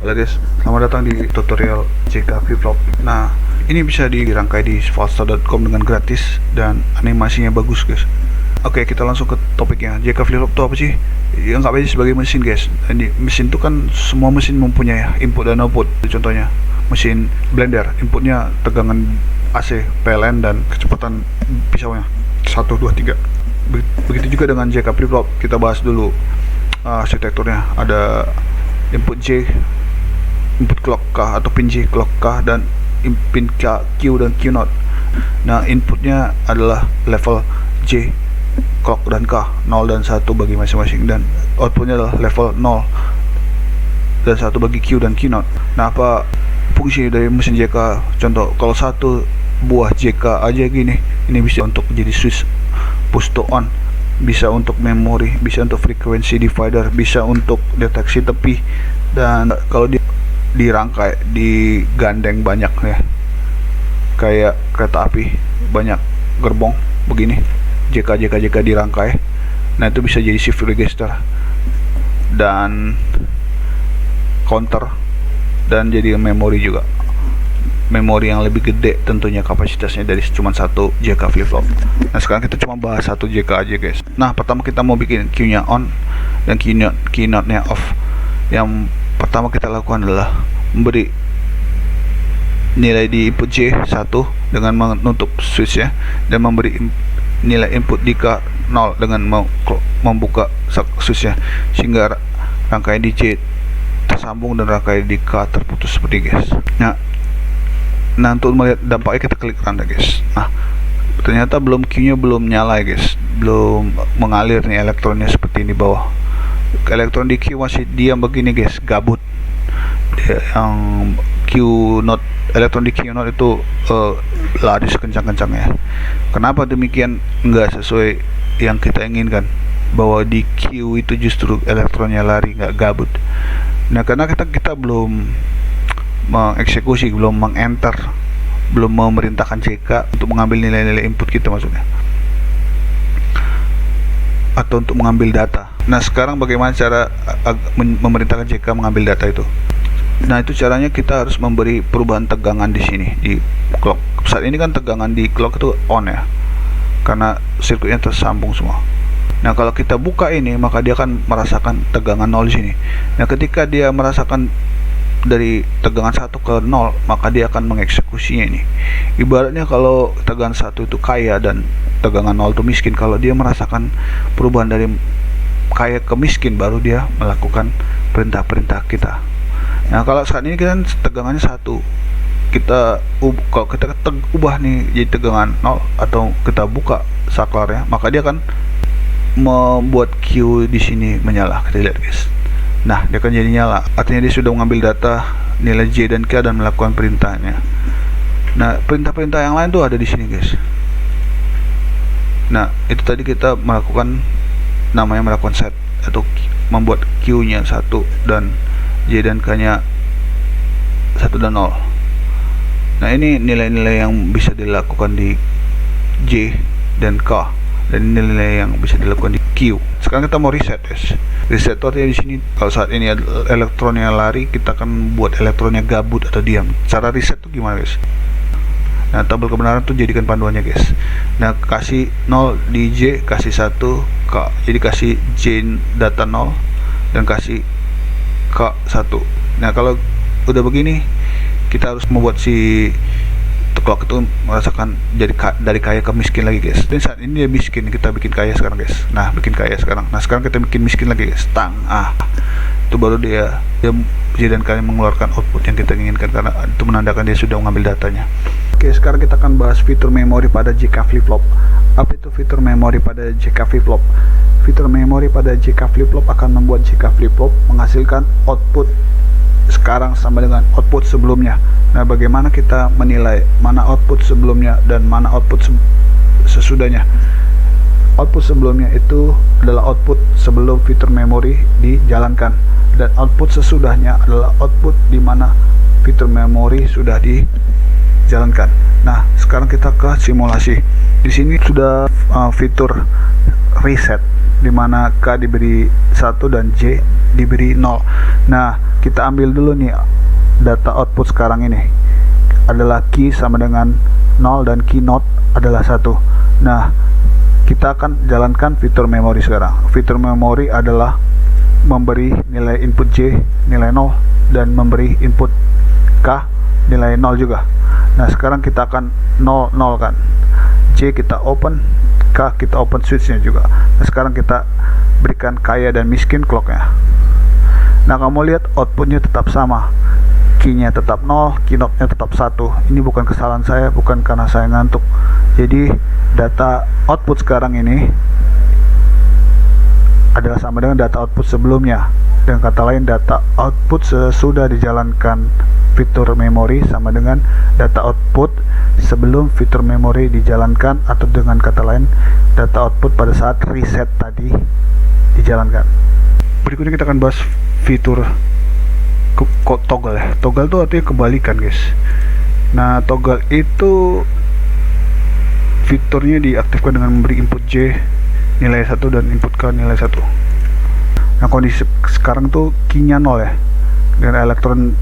Halo guys, selamat datang di tutorial JK Flip-Flop. Nah, ini bisa dirangkai di faststart.com dengan gratis dan animasinya bagus guys. Oke, kita langsung ke topiknya. JK Flip-Flop itu apa sih? Yang nggak aja sebagai mesin guys. Ini mesin itu kan semua mesin mempunyai input dan output. Contohnya mesin blender, inputnya tegangan AC, PLN dan kecepatan pisaunya 1, 2, 3. Begitu juga dengan JK Flip-Flop. Kita bahas dulu arsitekturnya. Ada input J, input clock K atau pin J clock K, dan pin K, Q dan Q not. Nah, inputnya adalah level J clock dan K, 0 dan 1 bagi masing-masing, dan outputnya adalah level 0 dan 1 bagi Q dan Q not. Nah, apa fungsi dari mesin JK? Contoh, kalau satu buah JK aja gini, ini bisa untuk jadi switch push to on, bisa untuk memori, bisa untuk frequency divider, bisa untuk deteksi tepi, dan kalau dirangkai, digandeng banyak ya, kayak kereta api banyak gerbong begini, JK dirangkai. Nah, itu bisa jadi shift register dan counter, dan jadi memori juga, memori yang lebih gede tentunya kapasitasnya dari cuma satu JK flip-flop. Nah, sekarang kita cuma bahas satu JK aja guys. Nah, pertama kita mau bikin Q nya on dan Q not nya off. Yang pertama kita lakukan adalah memberi nilai di input J 1 dengan menutup switch ya, dan memberi nilai input di K 0 dengan membuka switch ya, sehingga rangkaian di J tersambung dan rangkaian di K terputus seperti guys. Nah, untuk melihat dampaknya kita klik run guys. Nah, ternyata Q nya belum nyala guys, belum mengalir nih elektronnya seperti ini bawah. Elektron di Q masih diam begini guys, gabut. Yang Q not, elektron di Q not itu lari sekencang-kencangnya. Kenapa demikian? Enggak sesuai yang kita inginkan, bahwa di Q itu justru elektronnya lari, nggak gabut. Nah, karena kita belum mengeksekusi, belum mengenter, belum memerintahkan JK untuk mengambil nilai-nilai input kita maksudnya, atau untuk mengambil data. Nah, sekarang bagaimana cara memerintahkan JK mengambil data itu? Nah, itu caranya kita harus memberi perubahan tegangan di sini di clock. Saat ini kan tegangan di clock itu on ya, karena sirkuitnya tersambung semua. Nah, kalau kita buka ini, maka dia akan merasakan tegangan 0 di sini. Nah, ketika dia merasakan dari tegangan 1 ke 0, maka dia akan mengeksekusinya ini. Ibaratnya kalau tegangan 1 itu kaya dan tegangan 0 itu miskin, kalau dia merasakan perubahan dari kaya ke miskin, baru dia melakukan perintah-perintah kita. Nah, kalau saat ini kan tegangannya 1, kalau kita ubah nih jadi tegangan 0 atau kita buka saklarnya, maka dia akan membuat Q di sini menyala. Kita lihat guys. Nah, dia akan jadi nyala, artinya dia sudah mengambil data nilai J dan K dan melakukan perintahnya. Nah, perintah-perintah yang lain tuh ada di sini guys. Nah, itu tadi kita melakukan, namanya melakukan set, atau membuat Q nya 1 dan J dan K nya 1 dan 0. Nah, ini nilai-nilai yang bisa dilakukan di J dan K, dan nilai yang bisa dilakukan di Q. Sekarang kita mau reset guys. Reset itu artinya di sini, kalau saat ini elektronnya lari, kita akan buat elektronnya gabut atau diam. Cara reset itu gimana guys? Nah, tabel kebenaran itu jadikan panduannya guys. Nah, kasih 0 di J, kasih 1 K. Jadi kasih J data 0 dan kasih K 1. Nah, kalau udah begini, kita harus membuat si clock itu merasakan dari kaya ke miskin lagi guys. Dan saat ini dia miskin, kita bikin kaya sekarang guys. Nah, bikin kaya sekarang. Nah, sekarang kita bikin miskin lagi guys. Itu baru dia J dan K mengeluarkan output yang kita inginkan, karena itu menandakan dia sudah mengambil datanya. Oke, sekarang kita akan bahas fitur memori pada JK flip-flop. Apa itu fitur memori pada JK flip-flop? Fitur memori pada JK flip-flop akan membuat JK flip-flop menghasilkan output sekarang sama dengan output sebelumnya. Nah, bagaimana kita menilai mana output sebelumnya dan mana output sesudahnya? Output sebelumnya itu adalah output sebelum fitur memori dijalankan, dan output sesudahnya adalah output di mana fitur memori sudah dijalankan. Nah, sekarang kita ke simulasi. Di sini sudah fitur reset. dimana K diberi 1 dan J diberi 0. Nah, kita ambil dulu nih data output sekarang ini adalah key sama dengan 0 dan key not adalah 1. Nah, kita akan jalankan fitur memori sekarang. Fitur memori adalah memberi nilai input J nilai 0 dan memberi input K nilai 0 juga. Nah, sekarang kita akan 0 0 kan. J kita open, K kita open switchnya juga. Nah, sekarang kita berikan kaya dan miskin clocknya. Nah, kamu lihat outputnya tetap sama, key-nya tetap 0, key not-nya tetap 1. Ini bukan kesalahan saya, bukan karena saya ngantuk. Jadi data output sekarang ini adalah sama dengan data output sebelumnya. Dengan kata lain, data output sesudah dijalankan fitur memori sama dengan data output sebelum fitur memori dijalankan, atau dengan kata lain, data output pada saat reset tadi dijalankan. Berikutnya kita akan bahas fitur toggle ya. Toggle itu artinya kebalikan, guys. Nah, toggle itu fiturnya diaktifkan dengan memberi input J nilai 1 dan input K nilai 1. Nah, kondisi sekarang tuh key-nya 0 ya, dengan elektron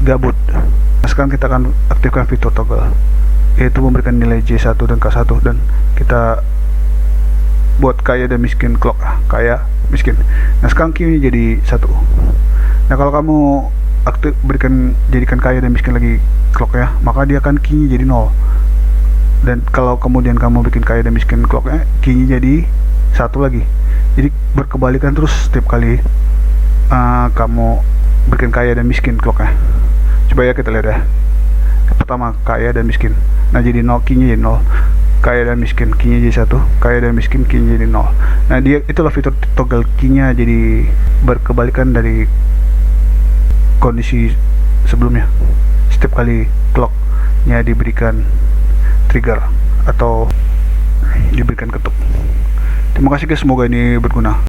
gabut. Nah, sekarang kita akan aktifkan fitur toggle, yaitu memberikan nilai J1 dan K1, dan kita buat kaya dan miskin clock, kaya miskin. Nah, sekarang key jadi 1. Nah, kalau kamu jadikan kaya dan miskin lagi clock ya, maka dia akan key jadi 0. Dan kalau kemudian kamu bikin kaya dan miskin clocknya, key jadi 1 lagi. Jadi berkebalikan terus setiap kali kamu bikin kaya dan miskin clocknya. Coba ya kita lihat ya. Pertama kaya dan miskin. Nah, jadi 0, key-nya jadi 0. Kaya dan miskin, key-nya jadi 1. Kaya dan miskin, key-nya jadi 0. Nah, itulah fitur toggle key-nya jadi berkebalikan dari kondisi sebelumnya. Setiap kali clock-nya diberikan trigger atau diberikan ketuk. Terima kasih guys, semoga ini berguna.